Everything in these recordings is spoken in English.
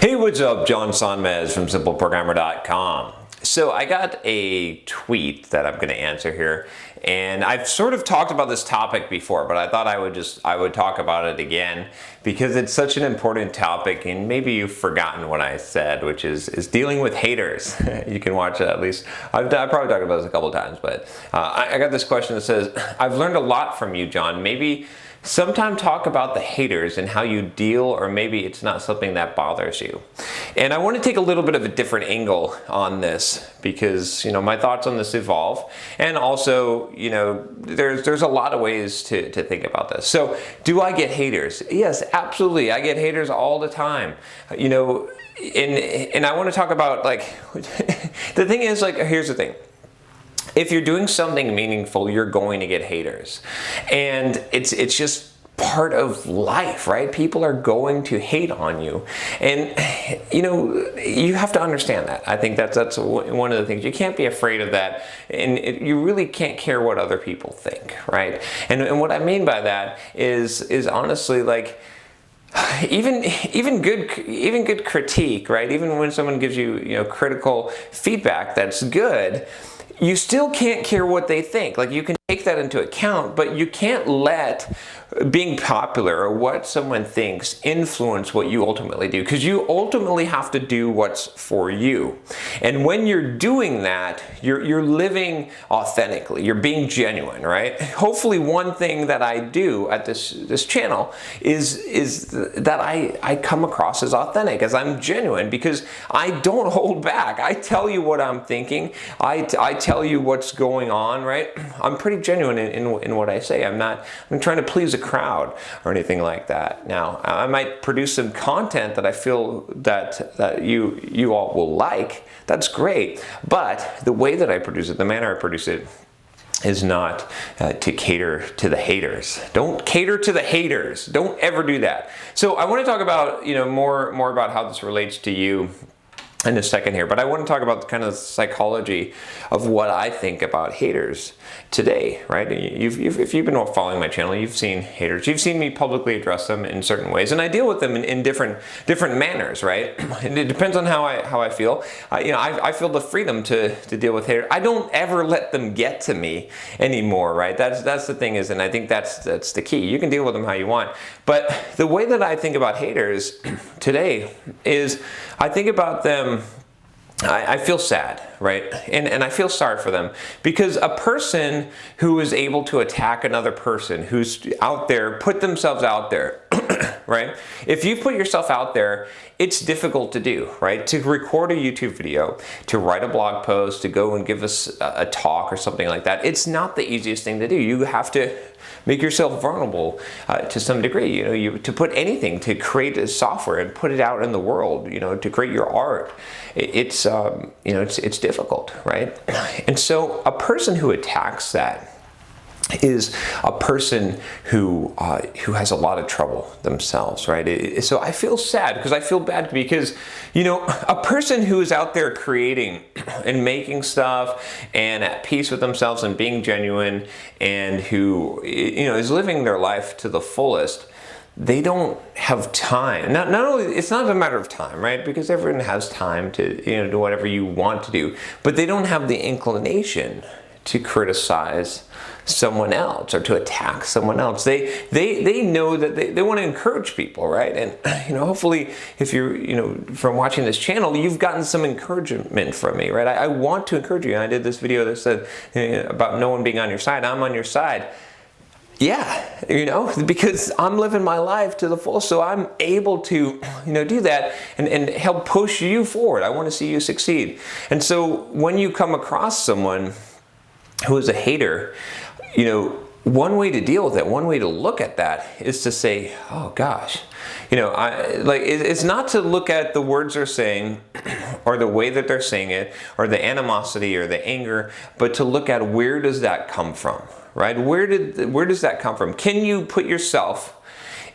Hey, what's up? John Sonmez from simpleprogrammer.com. So I got a tweet that I'm going to answer here, and I've sort of talked about this topic before, but I thought I would talk about it again because it's such an important topic, and maybe you've forgotten what I said, which is dealing with haters. You can watch it at least. I've probably talked about this a couple times, but I got this question that says, I've learned a lot from you, John. Maybe sometime talk about the haters and how you deal, or maybe it's not something that bothers you. And I want to take a little bit of a different angle on this because, my thoughts on this evolve. And also, there's a lot of ways to think about this. So, do I get haters? Yes, absolutely. I get haters all the time. And I want to talk about, the thing is, here's the thing. If you're doing something meaningful, you're going to get haters. And it's just part of life, right? People are going to hate on you. And, you have to understand that. I think that's one of the things. You can't be afraid of that. And you really can't care what other people think, right? And what I mean by that is honestly, even good critique, right? Even when someone gives you, critical feedback that's good, you still can't care what they think. You can take that into account, but you can't let being popular or what someone thinks influence what you ultimately do, because you ultimately have to do what's for you. And when you're doing that, you're living authentically. You're being genuine, right? Hopefully, one thing that I do at this channel is that I come across as authentic, as I'm genuine, because I don't hold back. I tell you what I'm thinking. I tell you what's going on, right? I'm pretty genuine in what I say. I'm trying to please a crowd or anything like that. Now, I might produce some content that I feel that you all will like. That's great. But the way that I produce it, the manner I produce it, is not to cater to the haters. Don't cater to the haters. Don't ever do that. So I want to talk about, more about how this relates to you in a second here, but I want to talk about kind of the psychology of what I think about haters today, right? If you've been following my channel, you've seen haters. You've seen me publicly address them in certain ways, and I deal with them in different manners, right? And it depends on how I feel. I feel the freedom to deal with haters. I don't ever let them get to me anymore, right? That's the thing is, and I think that's the key. You can deal with them how you want, but the way that I think about haters today is I think about them. I feel sad, right? And I feel sorry for them, because a person who is able to attack another person who's out there, put themselves out there, right? If you put yourself out there, it's difficult to do, right? To record a YouTube video, to write a blog post, to go and give us a talk or something like that, it's not the easiest thing to do. You have to make yourself vulnerable to some degree. To put anything, to create a software and put it out in the world, to create your art, it's difficult, right? And so a person who attacks that is a person who has a lot of trouble themselves, right? So I feel sad because I feel bad because, a person who is out there creating and making stuff and at peace with themselves and being genuine and who, is living their life to the fullest, they don't have time. Not only, it's not a matter of time, right? Because everyone has time to, do whatever you want to do, but they don't have the inclination to criticize someone else or to attack someone else. They know that they want to encourage people, right? And hopefully, if you're from watching this channel, you've gotten some encouragement from me, right? I want to encourage you. I did this video that said about no one being on your side. I'm on your side. Yeah, because I'm living my life to the full, so I'm able to, do that and help push you forward. I want to see you succeed. And so when you come across someone who is a hater, one way to deal with it, one way to look at that is to say, oh gosh, it's not to look at the words they're saying or the way that they're saying it or the animosity or the anger, but to look at where does that come from, right? Where does that come from? Can you put yourself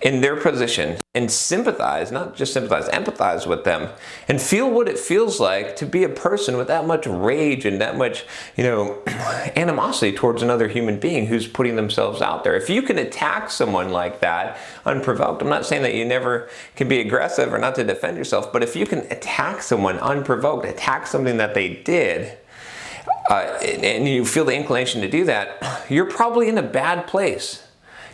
in their position and sympathize, not just sympathize, empathize with them and feel what it feels like to be a person with that much rage and that much, animosity towards another human being who's putting themselves out there. If you can attack someone like that unprovoked, I'm not saying that you never can be aggressive or not to defend yourself, but if you can attack someone unprovoked, attack something that they did, and you feel the inclination to do that, you're probably in a bad place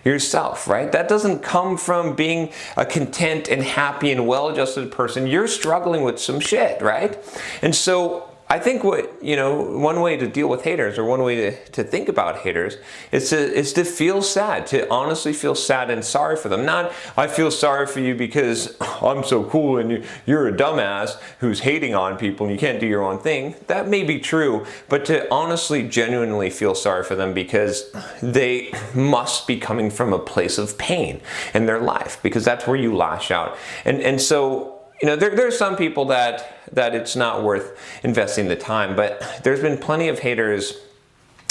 yourself, right? That doesn't come from being a content and happy and well-adjusted person. You're struggling with some shit, right? And so I think one way to deal with haters, or one way to think about haters, is to feel sad, to honestly feel sad and sorry for them. Not, I feel sorry for you because I'm so cool and you're a dumbass who's hating on people and you can't do your own thing. That may be true, but to honestly, genuinely feel sorry for them because they must be coming from a place of pain in their life, because that's where you lash out. And so, there are some people that it's not worth investing the time, but there's been plenty of haters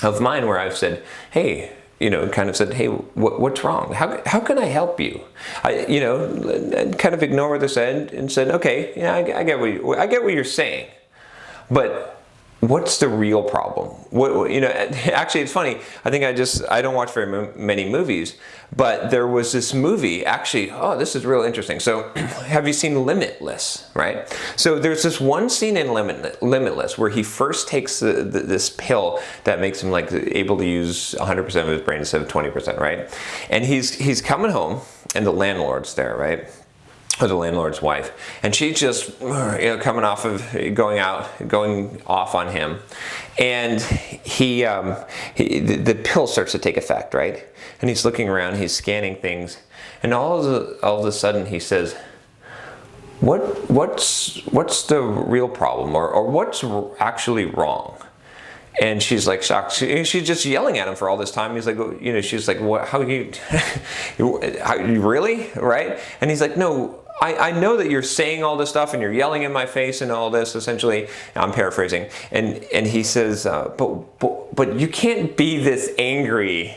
of mine where I've said, hey, kind of said, hey, what's wrong? How can I help you? I kind of ignore what they said and said, okay, I get what you're saying, but what's the real problem? Actually, it's funny. I think I don't watch very many movies, but there was this movie, actually, this is real interesting. So have you seen Limitless, right? So there's this one scene in Limitless where he first takes this pill that makes him able to use 100% of his brain instead of 20%, right? And he's coming home and the landlord's there, right? Or the landlord's wife, and she's just coming off of going off on him, and the pill starts to take effect, right? And he's looking around, he's scanning things, and all of a sudden he says, what's the real problem, or what's actually wrong? And she's like shocked. She's just yelling at him for all this time. He's like, she's like, what? How you really, right? And he's like, no. I know that you're saying all this stuff and you're yelling in my face and all this, essentially. I'm paraphrasing. And he says, but you can't be this angry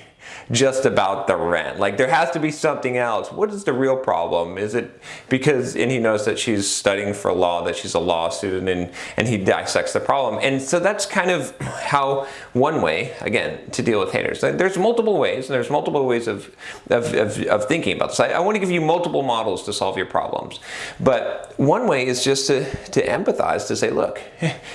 just about the rent. There has to be something else. What is the real problem? Is it because, and he knows that she's studying for law, that she's a law student, and he dissects the problem. And so that's kind of how one way, again, to deal with haters. There's multiple ways, and there's multiple ways of thinking about this. I want to give you multiple models to solve your problems. But one way is just to empathize, to say, look,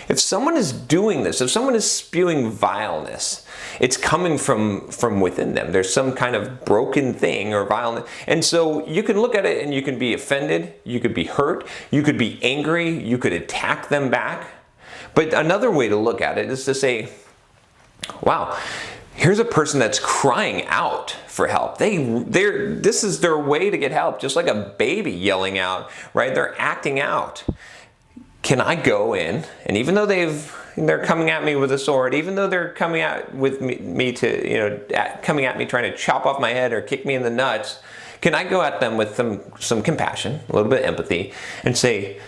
if someone is doing this, if someone is spewing vileness, it's coming from within them. There's some kind of broken thing or violence. And so you can look at it and you can be offended, you could be hurt, you could be angry, you could attack them back. But another way to look at it is to say, wow, here's a person that's crying out for help. This is their way to get help, just like a baby yelling out, right? They're acting out. Can I go in, and even though they're coming at me with a sword, even though they're coming at with me coming at me trying to chop off my head or kick me in the nuts, can I go at them with some compassion, a little bit of empathy, and say,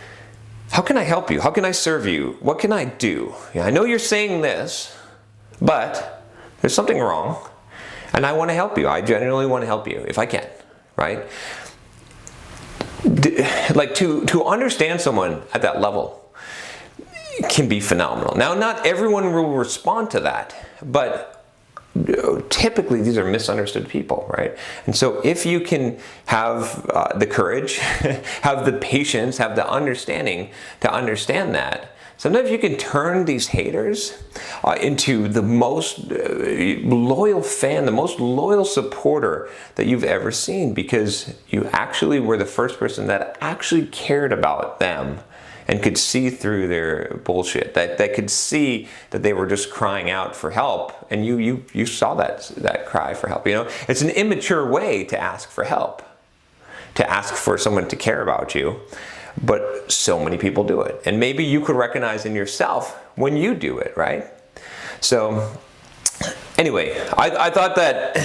how can I help you? How can I serve you? What can I do? I know you're saying this, but there's something wrong, and I want to help you. I genuinely want to help you if I can, right? To understand someone at that level can be phenomenal. Now, not everyone will respond to that, but typically these are misunderstood people, right? And so if you can have the courage, have the patience, have the understanding to understand that, sometimes you can turn these haters into the most loyal fan, the most loyal supporter that you've ever seen, because you actually were the first person that actually cared about them and could see through their bullshit, that could see that they were just crying out for help, and you saw that cry for help. It's an immature way to ask for help, to ask for someone to care about you. But so many people do it. And maybe you could recognize in yourself when you do it, right? So Anyway, I thought that,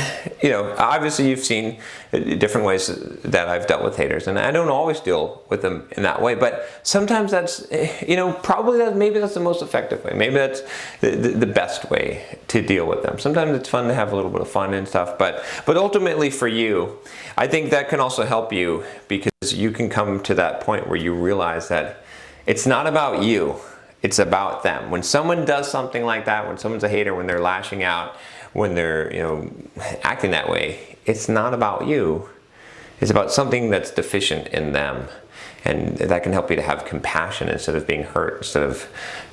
obviously you've seen different ways that I've dealt with haters, and I don't always deal with them in that way, but sometimes that's, maybe that's the most effective way. Maybe that's the best way to deal with them. Sometimes it's fun to have a little bit of fun and stuff, but ultimately for you, I think that can also help you, because you can come to that point where you realize that it's not about you. It's about them. When someone does something like that, when someone's a hater, when they're lashing out, when they're, acting that way, it's not about you. It's about something that's deficient in them. And that can help you to have compassion instead of being hurt, instead of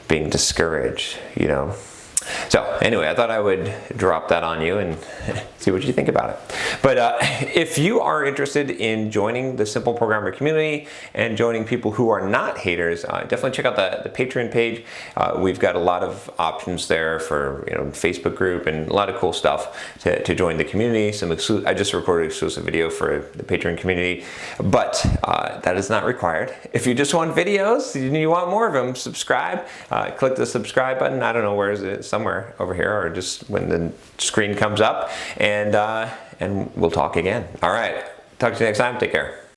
being discouraged, So anyway, I thought I would drop that on you and see what you think about it. But if you are interested in joining the Simple Programmer community and joining people who are not haters, definitely check out the Patreon page. We've got a lot of options there for Facebook group and a lot of cool stuff to join the community. I just recorded an exclusive video for the Patreon community, but that is not required. If you just want videos and you want more of them, subscribe. Click the subscribe button. I don't know, where is it? Somewhere over here, or just when the screen comes up, and we'll talk again. All right, talk to you next time. Take care.